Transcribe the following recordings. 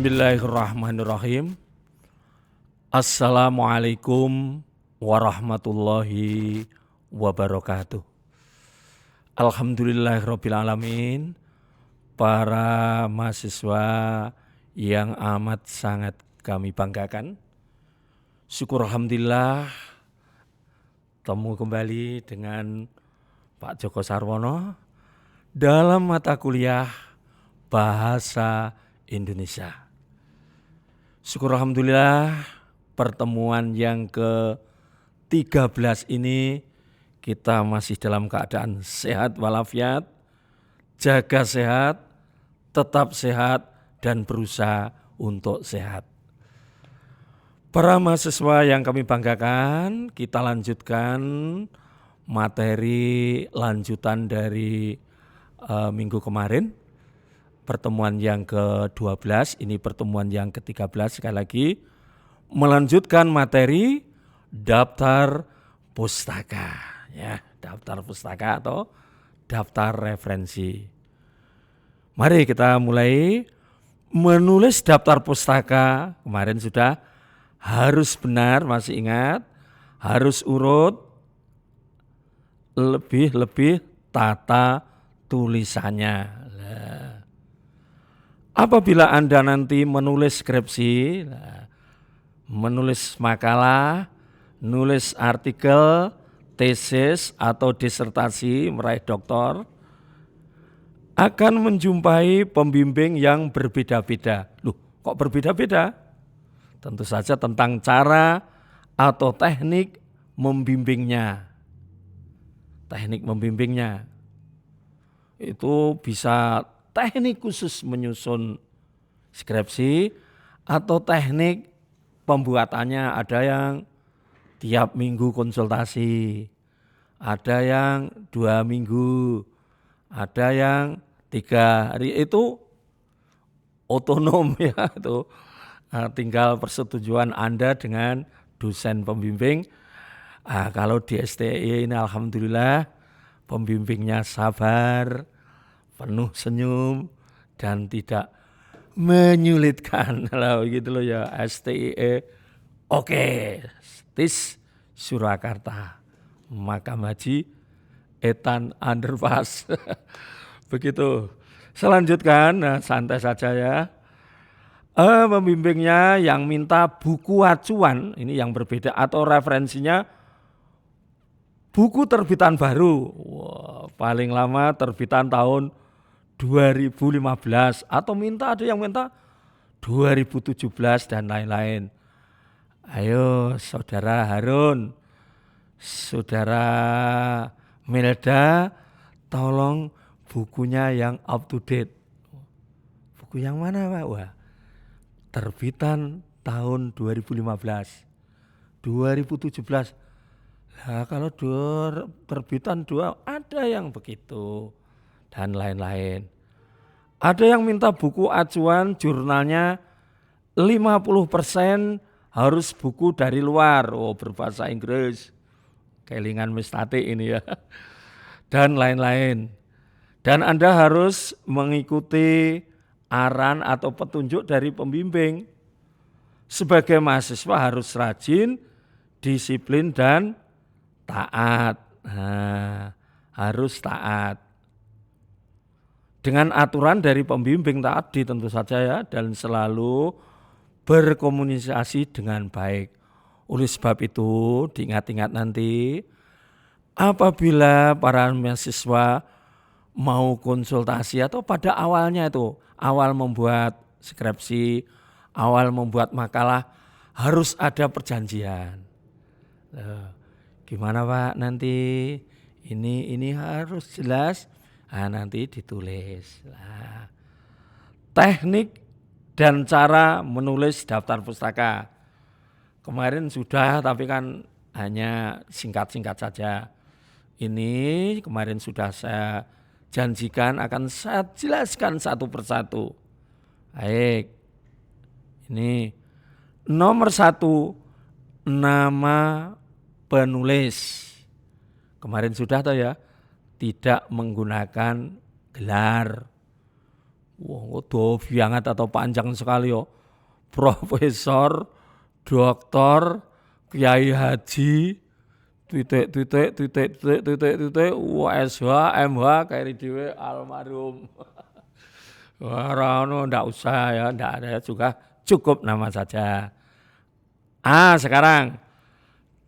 Bismillahirrahmanirrahim. Assalamualaikum warahmatullahi wabarakatuh. Alhamdulillahirabbil alamin. Para mahasiswa yang amat sangat kami banggakan. Syukur alhamdulillah temu kembali dengan Pak Joko Sarwono dalam mata kuliah Bahasa Indonesia. Syukur alhamdulillah pertemuan yang ke-13 ini kita masih dalam keadaan sehat walafiat, jaga sehat, tetap sehat dan berusaha untuk sehat. Para mahasiswa yang kami banggakan, kita lanjutkan materi lanjutan dari minggu kemarin. Pertemuan yang ke-12, ini pertemuan yang ke-13 sekali lagi. Melanjutkan materi daftar pustaka. Ya, daftar pustaka atau daftar referensi. Mari kita mulai menulis daftar pustaka. Kemarin sudah harus benar, masih ingat. Harus urut, lebih tata tulisannya. Apabila Anda nanti menulis skripsi, menulis makalah, nulis artikel, tesis atau disertasi meraih doktor, akan menjumpai pembimbing yang berbeda-beda. Loh, kok berbeda-beda? Tentu saja tentang cara atau teknik membimbingnya. Teknik membimbingnya itu bisa teknik khusus menyusun skripsi atau teknik pembuatannya. Ada yang tiap minggu konsultasi, ada yang 2 minggu, ada yang 3 hari. Itu otonom ya, itu tinggal persetujuan Anda dengan dosen pembimbing. Kalau di STI ini alhamdulillah pembimbingnya sabar, penuh senyum dan tidak menyulitkan. Lah gitu loh ya, STIE. Oke, TIS Surakarta, Makam Haji Etan Underpass. Begitu. Selanjutkan, santai saja ya. Pembimbingnya yang minta buku acuan, ini yang berbeda, atau referensinya buku terbitan baru. Wah, paling lama terbitan tahun 2015 atau ada yang minta 2017 dan lain-lain. Ayo saudara Harun, saudara Melda, tolong bukunya yang up to date. Buku yang mana Pak? Wah, terbitan tahun 2015, 2017. Nah, kalau terbitan 2 ada yang begitu dan lain-lain. Ada yang minta buku acuan jurnalnya 50% harus buku dari luar, berbahasa Inggris, kelingan mestati ini ya, dan lain-lain. Dan Anda harus mengikuti arahan atau petunjuk dari pembimbing. Sebagai mahasiswa harus rajin, disiplin dan taat. Harus taat. Dengan aturan dari pembimbing tadi tentu saja ya, dan selalu berkomunikasi dengan baik. Oleh sebab itu diingat-ingat nanti apabila para mahasiswa mau konsultasi atau pada awalnya itu, awal membuat skripsi, awal membuat makalah, harus ada perjanjian. Gimana Pak nanti ini harus jelas. Nanti ditulis. Teknik dan cara menulis daftar pustaka. Kemarin sudah, tapi kan hanya singkat-singkat saja. Ini kemarin sudah saya janjikan akan saya jelaskan satu persatu. Baik, ini nomor 1, nama penulis. Kemarin sudah tahu ya. Tidak menggunakan gelar. Wah, banget atau panjang sekali yo. Profesor, doktor, kiai haji, titik, USH, MH, kayak dhewe almarhum. Wah, Rano ndak usah ya, ndak ada juga cukup nama saja. Sekarang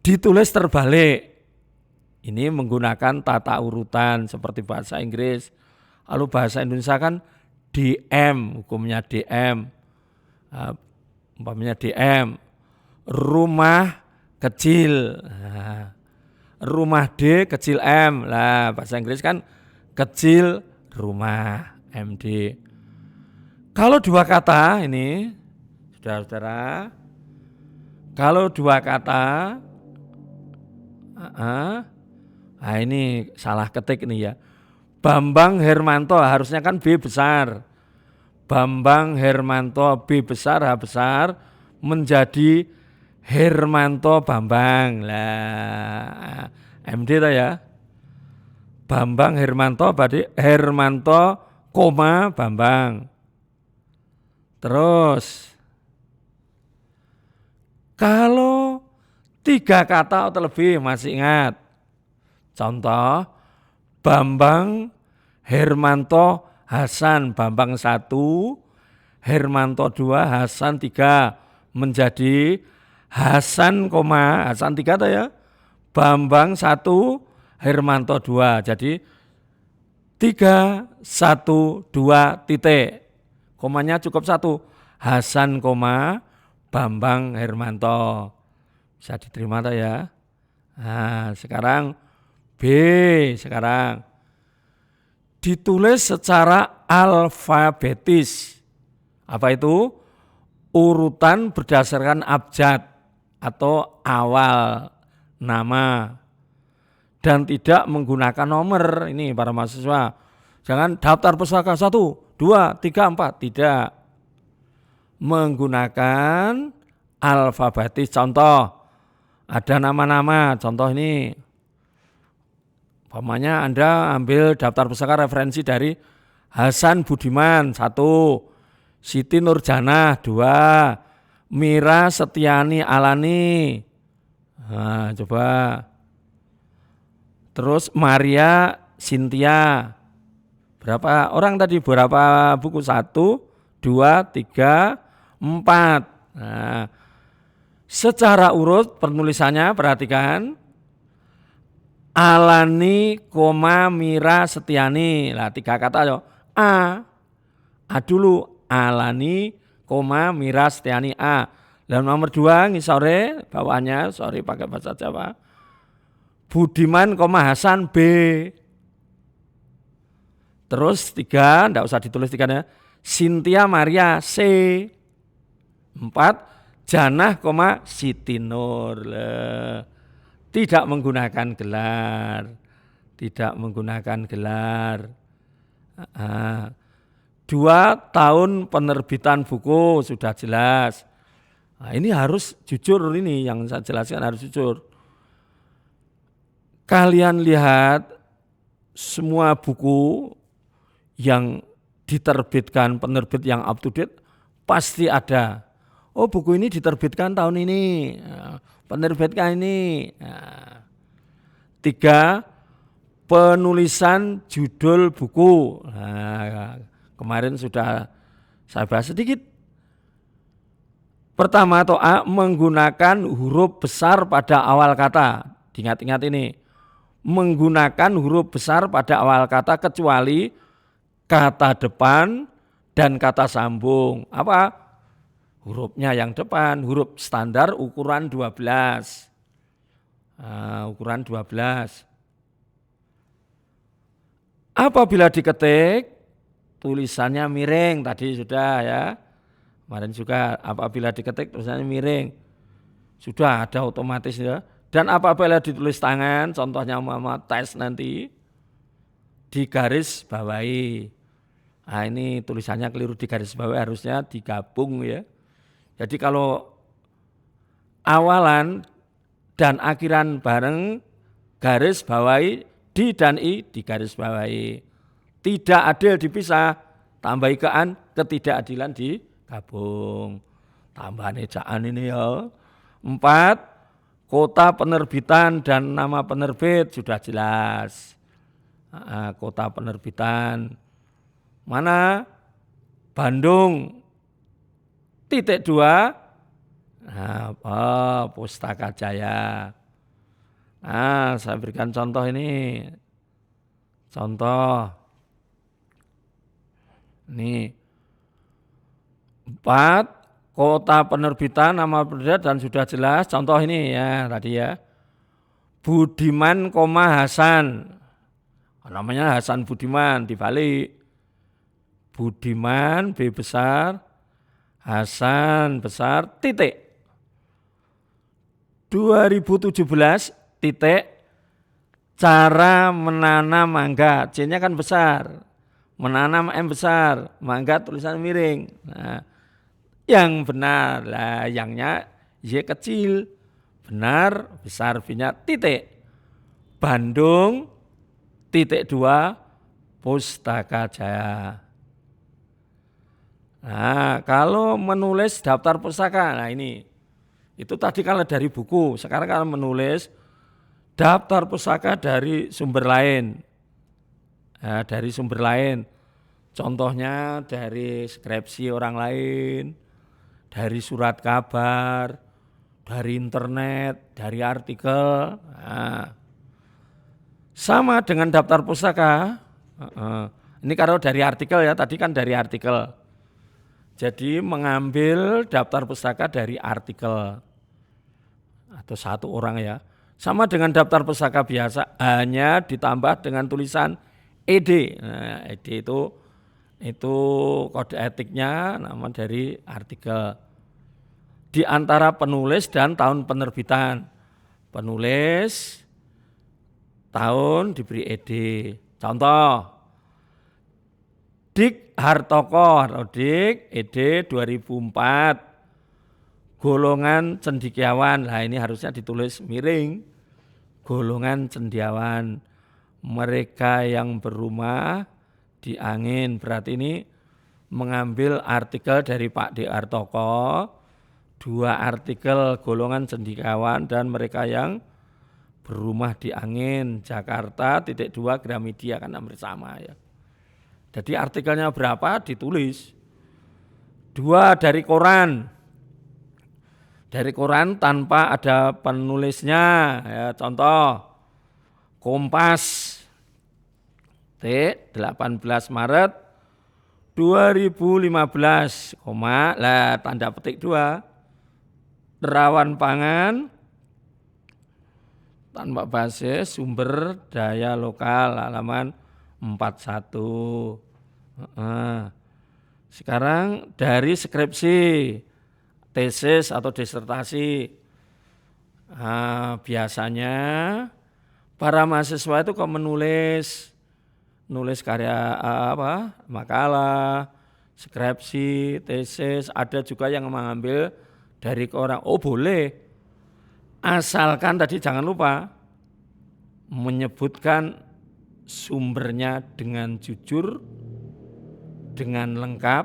ditulis terbalik. Ini menggunakan tata urutan seperti bahasa Inggris. Lalu bahasa Indonesia kan DM, hukumnya DM. Umpamanya DM, rumah kecil. Rumah D kecil M. Lah bahasa Inggris kan kecil rumah MD. Kalau dua kata ini, saudara-saudara, kalau dua kata, ini salah ketik nih ya. Bambang Hermanto harusnya kan B besar. Bambang Hermanto B besar, H besar menjadi Hermanto Bambang. Lah MD itu ya. Bambang Hermanto berarti Hermanto, koma Bambang. Terus kalau tiga kata atau lebih masih ingat. Contoh Bambang Hermanto Hasan, Bambang 1, Hermanto 2, Hasan 3 menjadi Hasan, Hasan 3 tuh ya. Bambang 1, Hermanto 2. Jadi 3, 1, 2 titik. Komanya cukup 1. Hasan, Bambang Hermanto. Bisa diterima tuh ya. Sekarang B sekarang. Ditulis secara alfabetis. Apa itu? Urutan berdasarkan abjad atau awal nama. Dan tidak menggunakan nomor. Ini para mahasiswa. Jangan daftar pustaka 1, 2, 3, 4. Tidak. Menggunakan alfabetis. Contoh. Ada nama-nama. Contoh ini. Umpamanya Anda ambil daftar pustaka referensi dari Hasan Budiman 1, Siti Nurjanah 2, Mira Setiani Alani. Coba. Terus Maria Cynthia. Berapa orang tadi? Berapa buku? 1, 2, 3, 4. Secara urut penulisannya perhatikan. Alani, Mira Setiani. Lah 3 kata yo. A dulu. Alani, Mira Setiani A. Dan nomor 2 ngisore bawahnya, sorry pakai bahasa Jawa. Budiman, Hasan B. Terus 3, enggak usah ditulis 3-nya. Cynthia Maria C. 4, Janah, Siti Nur. Tidak menggunakan gelar. Tidak menggunakan gelar. 2 tahun penerbitan buku sudah jelas. Ini harus jujur, ini yang saya jelaskan harus jujur. Kalian lihat semua buku yang diterbitkan penerbit yang up to date pasti ada. Oh, buku ini diterbitkan tahun ini. Penerbitkan ini. 3, penulisan judul buku. Kemarin sudah saya bahas sedikit. Pertama atau A, menggunakan huruf besar pada awal kata. Ingat-ingat ini. Menggunakan huruf besar pada awal kata kecuali kata depan dan kata sambung. Apa? Hurufnya yang depan, huruf standar ukuran 12. Ukuran 12. Apabila diketik, tulisannya miring, tadi sudah ya. Kemarin juga apabila diketik tulisannya miring. Sudah ada otomatis ya. Dan apabila ditulis tangan, contohnya tes nanti, digaris bawahi. Ini tulisannya keliru digaris bawahi, harusnya digabung ya. Jadi kalau awalan dan akhiran bareng, garis bawahi, di dan i digaris bawahi. Tidak adil dipisah, tambah ikaan ketidakadilan digabung. Tambahan ejaan ini ya. 4, kota penerbitan dan nama penerbit sudah jelas. Kota penerbitan mana? Bandung. Titik 2, Pustaka Jaya. Nah, saya berikan contoh ini. Contoh. Ini 4, kota penerbitan, nama penerbit dan sudah jelas. Contoh ini ya tadi ya. Budiman, Hasan. Namanya Hasan Budiman dibalik. Budiman B besar, Hasan besar, titik. 2017 titik. Cara menanam mangga, C-nya kan besar. Menanam M besar, mangga tulisan miring. Nah, yang benar lah, yangnya Y kecil. Benar, besar B-nya titik. Bandung titik 2 Pustaka Jaya. Nah, kalau menulis daftar pustaka, nah ini. Itu tadi kalau dari buku, sekarang kalau menulis daftar pustaka dari sumber lain. Nah, dari sumber lain, contohnya dari skripsi orang lain, dari surat kabar, dari internet, dari artikel. Nah, sama dengan daftar pustaka. Ini kalau dari artikel ya, tadi kan dari artikel. Jadi mengambil daftar pustaka dari artikel atau satu orang ya. Sama dengan daftar pustaka biasa, hanya ditambah dengan tulisan ED. Nah, ED itu kode etiknya nama dari artikel. Di antara penulis dan tahun penerbitan. Penulis tahun diberi ED. Contoh, Dik Hartoko atau Dik ED 2004. Golongan cendekiawan. Nah, ini harusnya ditulis miring. Golongan cendekiawan. Mereka yang berumah di angin. Berarti ini mengambil artikel dari Pak Dik Hartoko. 2 artikel golongan cendekiawan dan mereka yang berumah di angin. Jakarta titik 2 Gramedia kan hampir sama ya. Jadi artikelnya berapa ditulis. 2 dari koran. Dari koran tanpa ada penulisnya. Ya, contoh Kompas. 18 Maret 2015, lah tanda petik 2. Terawan pangan tanpa basis sumber daya lokal halaman 41. Sekarang dari skripsi, tesis atau disertasi. Biasanya para mahasiswa itu kok menulis karya makalah, skripsi, tesis, ada juga yang mengambil dari orang. Oh boleh, asalkan tadi jangan lupa menyebutkan sumbernya dengan jujur, dengan lengkap,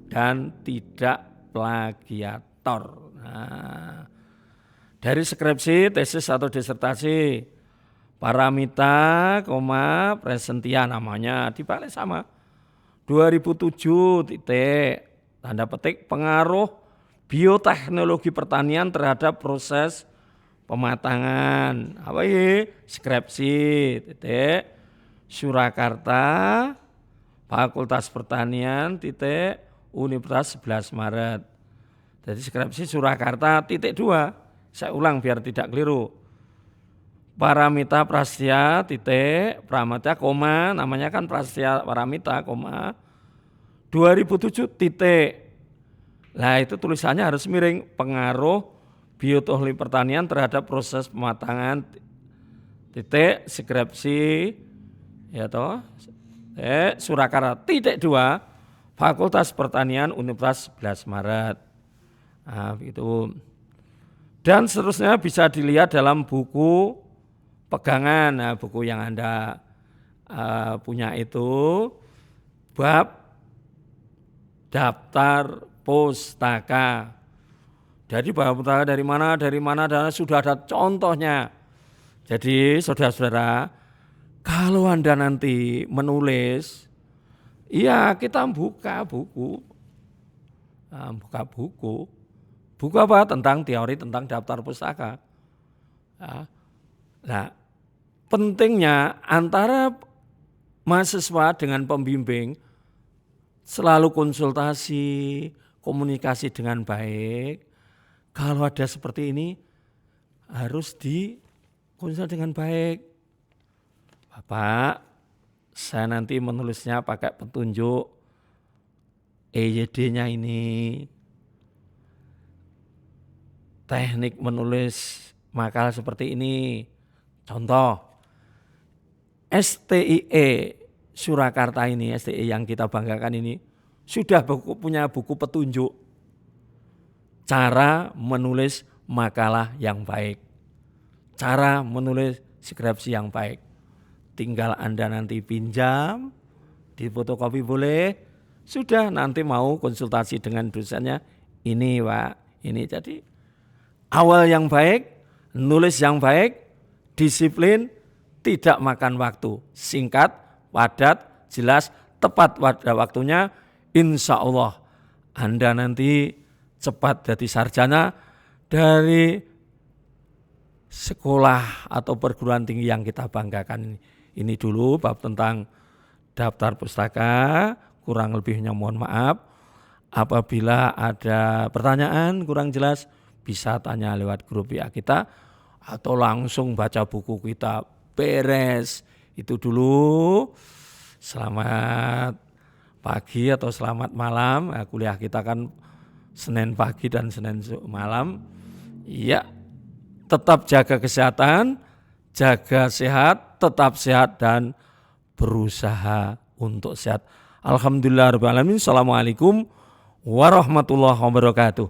dan tidak plagiator. Nah, dari skripsi, tesis atau disertasi, Paramita, Presentia namanya, dibalik sama. 2007 titik, tanda petik pengaruh bioteknologi pertanian terhadap proses pematangan. Apa ini? Skripsi titik, Surakarta, Fakultas Pertanian titik, Universitas 11 Maret. Jadi skripsi Surakarta titik 2. Saya ulang biar tidak keliru. Paramita Prastya titik, Pramata koma, namanya kan Prastya Paramita koma, 2007 titik. Nah itu tulisannya harus miring, pengaruh bioteknologi pertanian terhadap proses pematangan titik, skripsi ya toh, Surakarta titik 2, Fakultas Pertanian Universitas 11 Maret. Nah begitu. Dan seterusnya bisa dilihat dalam buku pegangan. Nah, buku yang Anda punya itu bab daftar pustaka. Jadi bahwa pustaka dari mana dan sudah ada contohnya. Jadi saudara-saudara, kalau Anda nanti menulis, ya kita buka buku. Nah, buka buku. Buku apa? Tentang teori tentang daftar pustaka. Nah, pentingnya antara mahasiswa dengan pembimbing selalu konsultasi, komunikasi dengan baik. Kalau ada seperti ini harus dikonsul dengan baik. Bapak, saya nanti menulisnya pakai petunjuk EYD-nya ini. Teknik menulis makalah seperti ini. Contoh, STIE Surakarta ini, STIE yang kita banggakan ini, sudah punya buku petunjuk cara menulis makalah yang baik, cara menulis skripsi yang baik. Tinggal Anda nanti pinjam, difotokopi boleh, sudah nanti mau konsultasi dengan dosennya, ini Pak, ini jadi awal yang baik, nulis yang baik, disiplin, tidak makan waktu, singkat, padat, jelas, tepat pada waktunya, insya Allah Anda nanti cepat jadi sarjana dari sekolah atau perguruan tinggi yang kita banggakan. Ini dulu bab tentang daftar pustaka, kurang lebihnya mohon maaf. Apabila ada pertanyaan kurang jelas, bisa tanya lewat grup ya kita atau langsung baca buku kita, beres. Itu dulu. Selamat pagi atau selamat malam. Kuliah kita kan Senin pagi dan Senin malam. Ya, tetap jaga kesehatan, jaga sehat, tetap sehat dan berusaha untuk sehat. Alhamdulillahirrahmanirrahim. Assalamualaikum warahmatullahi wabarakatuh.